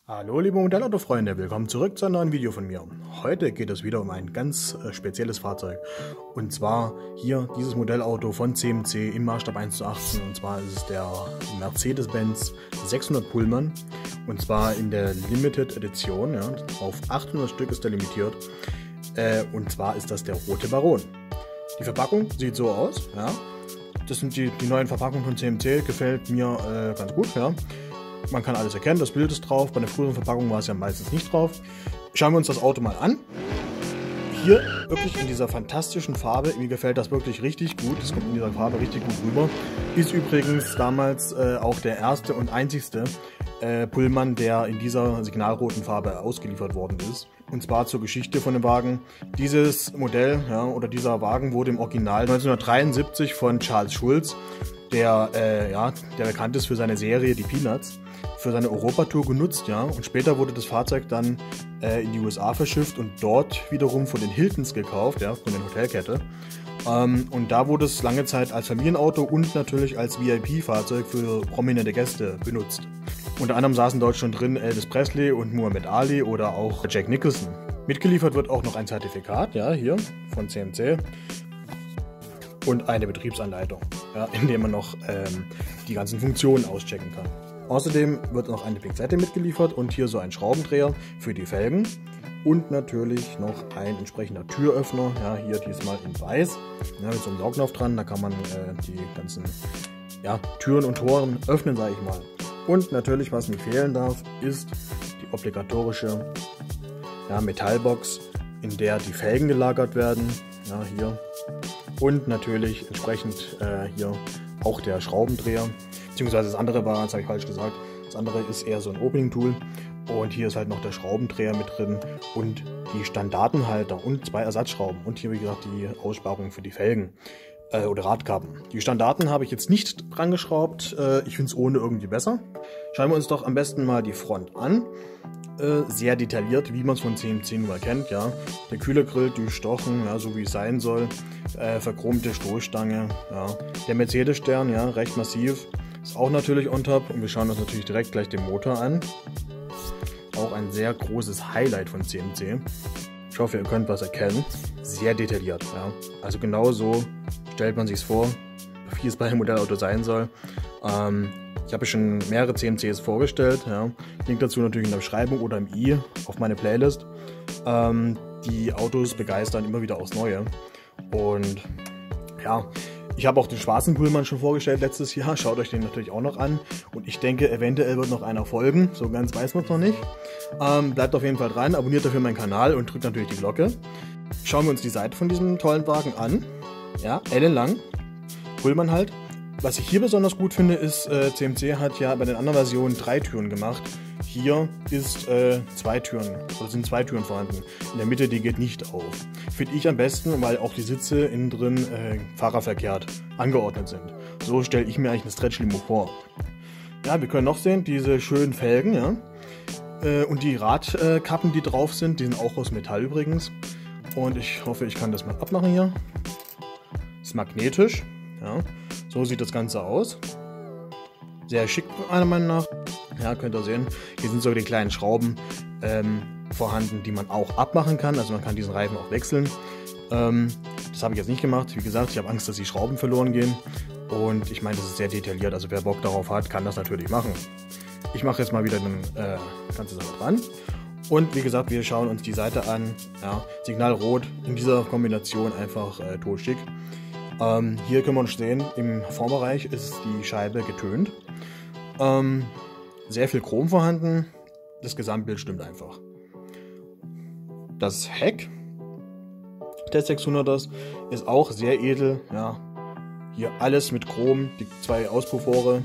Hallo liebe Modelllautofreunde, willkommen zurück zu einem neuen Video von mir. Heute geht es wieder um ein ganz spezielles Fahrzeug. Und zwar hier dieses Modellauto von CMC im Maßstab 1:18. Und zwar ist es der Mercedes-Benz 600 Pullman. Und zwar in der Limited Edition, ja, auf 800 Stück ist der limitiert. Und zwar ist das der Rote Baron. Die Verpackung sieht so aus, ja. Das sind die neuen Verpackungen von CMC, gefällt mir ganz gut, ja. Man kann alles erkennen, das Bild ist drauf. Bei der früheren Verpackung war es ja meistens nicht drauf. Schauen wir uns das Auto mal an. Hier wirklich in dieser fantastischen Farbe. Mir gefällt das wirklich richtig gut. Es kommt in dieser Farbe richtig gut rüber. Ist übrigens damals auch der erste und einzigste Pullman, der in dieser signalroten Farbe ausgeliefert worden ist. Und zwar zur Geschichte von dem Wagen. Dieses Modell, ja, oder dieser Wagen wurde im Original 1973 von Charles Schulz, der bekannt ist für seine Serie Die Peanuts, für seine Europatour genutzt, ja, und später wurde das Fahrzeug dann in die USA verschifft und dort wiederum von den Hiltons gekauft, ja, von der Hotelkette. Und da wurde es lange Zeit als Familienauto und natürlich als VIP-Fahrzeug für prominente Gäste benutzt. Unter anderem saßen dort schon drin Elvis Presley und Muhammad Ali oder auch Jack Nicholson. Mitgeliefert wird auch noch ein Zertifikat, ja, hier von CMC. Und eine Betriebsanleitung, ja, in der man noch die ganzen Funktionen auschecken kann. Außerdem wird noch eine Pinzette mitgeliefert und hier so ein Schraubendreher für die Felgen. Und natürlich noch ein entsprechender Türöffner, ja, hier diesmal in weiß, ja, mit so einem Saugnapf dran. Da kann man die ganzen Türen und Toren öffnen, sage ich mal. Und natürlich, was nicht fehlen darf, ist die obligatorische Metallbox, in der die Felgen gelagert werden. Ja, hier. Und natürlich entsprechend hier auch der Schraubendreher, beziehungsweise das andere war, das habe ich falsch gesagt, das andere ist eher so ein Opening-Tool und hier ist halt noch der Schraubendreher mit drin und die Standartenhalter und 2 Ersatzschrauben und hier wie gesagt die Aussparung für die Felgen oder Radkappen. Die Standarten habe ich jetzt nicht dran geschraubt, ich finde es ohne irgendwie besser. Schauen wir uns doch am besten mal die Front an. Sehr detailliert, wie man es von CMC nun mal kennt, ja. Der Kühlergrill durchstochen, ja, so wie es sein soll. Verchromte Stoßstange, ja. Der Mercedes-Stern, ja, recht massiv. Ist auch natürlich on top und wir schauen uns natürlich direkt gleich den Motor an. Auch ein sehr großes Highlight von CMC. Ich hoffe, ihr könnt was erkennen. Sehr detailliert, ja. Also genau so stellt man sich vor, wie es bei einem Modellauto sein soll. Ich habe schon mehrere CMCs vorgestellt, ja. Link dazu natürlich in der Beschreibung oder im i auf meine Playlist. Die Autos begeistern immer wieder aufs Neue. Und ja, ich habe auch den schwarzen Pullman schon vorgestellt letztes Jahr. Schaut euch den natürlich auch noch an. Und ich denke, eventuell wird noch einer folgen. So ganz weiß man es noch nicht. Bleibt auf jeden Fall dran, abonniert dafür meinen Kanal und drückt natürlich die Glocke. Schauen wir uns die Seite von diesem tollen Wagen an. Ja, ellenlang. Pullman halt. Was ich hier besonders gut finde, ist, CMC hat ja bei den anderen Versionen 3 Türen gemacht. Hier ist 2 Türen, oder sind 2 Türen vorhanden. In der Mitte, die geht nicht auf. Finde ich am besten, weil auch die Sitze innen drin fahrerverkehrt angeordnet sind. So stelle ich mir eigentlich eine Stretch-Limo vor. Ja, wir können noch sehen, diese schönen Felgen, ja. Und die Radkappen, die drauf sind, die sind auch aus Metall übrigens. Und ich hoffe, ich kann das mal abmachen hier. Ist magnetisch, ja. So sieht das Ganze aus. Sehr schick, meiner Meinung nach. Ja, könnt ihr sehen. Hier sind so die kleinen Schrauben vorhanden, die man auch abmachen kann. Also man kann diesen Reifen auch wechseln. Das habe ich jetzt nicht gemacht. Wie gesagt, ich habe Angst, dass die Schrauben verloren gehen. Und ich meine, das ist sehr detailliert. Also wer Bock darauf hat, kann das natürlich machen. Ich mache jetzt mal wieder eine ganze Sache dran. Und wie gesagt, wir schauen uns die Seite an. Ja, Signalrot in dieser Kombination einfach totschick. Hier können wir uns sehen, im Vorbereich ist die Scheibe getönt. Sehr viel Chrom vorhanden. Das Gesamtbild stimmt einfach. Das Heck des 600ers ist auch sehr edel. Ja. Hier alles mit Chrom, die 2 Auspuffrohre,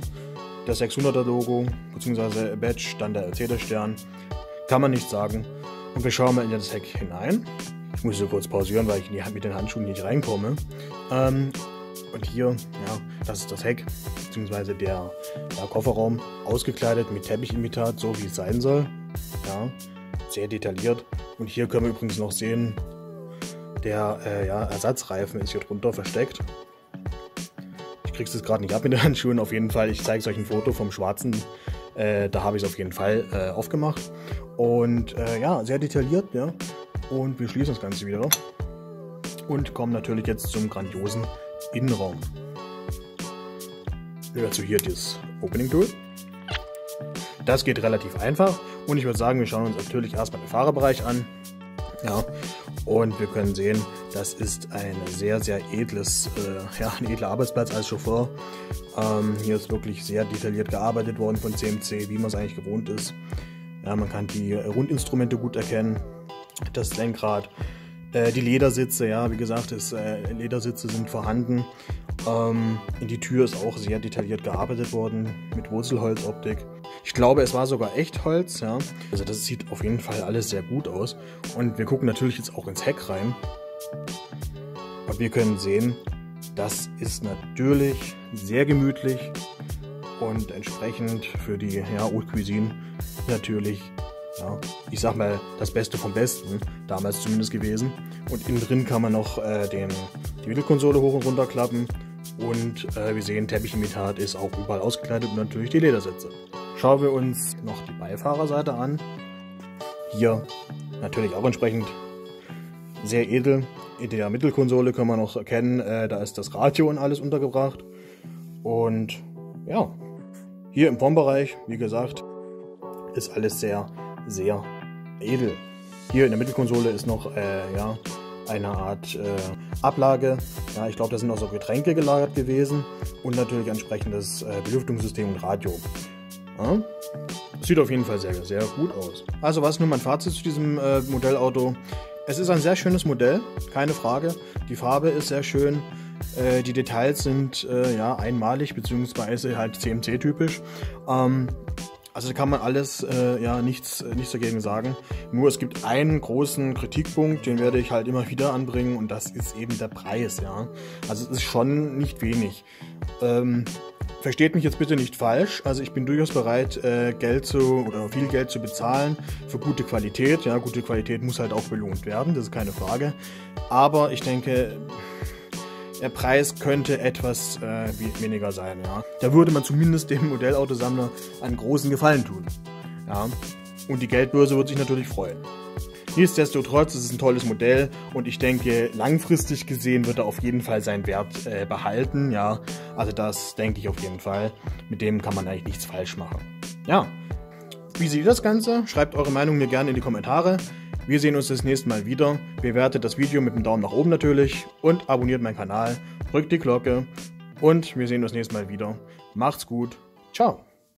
das 600er Logo bzw. Badge, dann der Mercedes-Stern. Kann man nicht sagen. Und wir schauen mal in das Heck hinein. Ich muss so kurz pausieren, weil ich mit den Handschuhen nicht reinkomme. Und hier, ja, das ist das Heck, beziehungsweise der Kofferraum, ausgekleidet mit Teppichimitat, so wie es sein soll. Ja, sehr detailliert. Und hier können wir übrigens noch sehen, der Ersatzreifen ist hier drunter versteckt. Ich krieg's jetzt gerade nicht ab mit den Handschuhen. Auf jeden Fall, ich zeige euch ein Foto vom schwarzen Da habe ich es auf jeden Fall aufgemacht. Und ja, sehr detailliert, ja. Und wir schließen das Ganze wieder und kommen natürlich jetzt zum grandiosen Innenraum. Dazu hier das Opening Tool. Das geht relativ einfach und ich würde sagen, wir schauen uns natürlich erstmal den Fahrerbereich an. Ja, und wir können sehen, das ist ein sehr, sehr edles, ein edler Arbeitsplatz als Chauffeur. Hier ist wirklich sehr detailliert gearbeitet worden von CMC, wie man es eigentlich gewohnt ist. Ja, man kann die Rundinstrumente gut erkennen, das Lenkrad, die Ledersitze, ja, wie gesagt, Ledersitze sind vorhanden. In die Tür ist auch sehr detailliert gearbeitet worden mit Wurzelholzoptik. Ich glaube, es war sogar Echtholz, ja. Also das sieht auf jeden Fall alles sehr gut aus. Und wir gucken natürlich jetzt auch ins Heck rein. Und wir können sehen, das ist natürlich sehr gemütlich und entsprechend für die Haute Cuisine natürlich, ja, ich sag mal, das Beste vom Besten, damals zumindest gewesen. Und innen drin kann man noch die Mittelkonsole hoch und runter klappen. Und wir sehen, Teppichimitat ist auch überall ausgekleidet und natürlich die Ledersitze. Schauen wir uns noch die Beifahrerseite an. Hier natürlich auch entsprechend sehr edel. In der Mittelkonsole können wir noch erkennen, da ist das Radio und alles untergebracht. Und ja, hier im Frontbereich, wie gesagt, ist alles sehr, sehr edel. Hier in der Mittelkonsole ist noch ja, eine Art Ablage. Ja, ich glaube, da sind auch so Getränke gelagert gewesen und natürlich entsprechendes Belüftungssystem und Radio. Ja, sieht auf jeden Fall sehr, sehr gut aus. Also was ist nun mein Fazit zu diesem Modellauto? Es ist ein sehr schönes Modell, keine Frage. Die Farbe ist sehr schön. Die Details sind ja einmalig, beziehungsweise halt CMC-typisch. Also da kann man alles, ja, nichts dagegen sagen. Nur es gibt einen großen Kritikpunkt, den werde ich halt immer wieder anbringen, und das ist eben der Preis, ja. Also es ist schon nicht wenig. Versteht mich jetzt bitte nicht falsch, also ich bin durchaus bereit, viel Geld zu bezahlen für gute Qualität. Ja, gute Qualität muss halt auch belohnt werden, das ist keine Frage. Aber ich denke, der Preis könnte etwas weniger sein. Ja. Da würde man zumindest dem Modellautosammler einen großen Gefallen tun. Ja. Und die Geldbörse würde sich natürlich freuen. Nichtsdestotrotz ist es ein tolles Modell und ich denke, langfristig gesehen wird er auf jeden Fall seinen Wert behalten. Ja. Also das denke ich auf jeden Fall. Mit dem kann man eigentlich nichts falsch machen. Ja. Wie seht ihr das Ganze? Schreibt eure Meinung mir gerne in die Kommentare. Wir sehen uns das nächste Mal wieder. Bewertet das Video mit einem Daumen nach oben natürlich und abonniert meinen Kanal. Drückt die Glocke und wir sehen uns das nächste Mal wieder. Macht's gut. Ciao.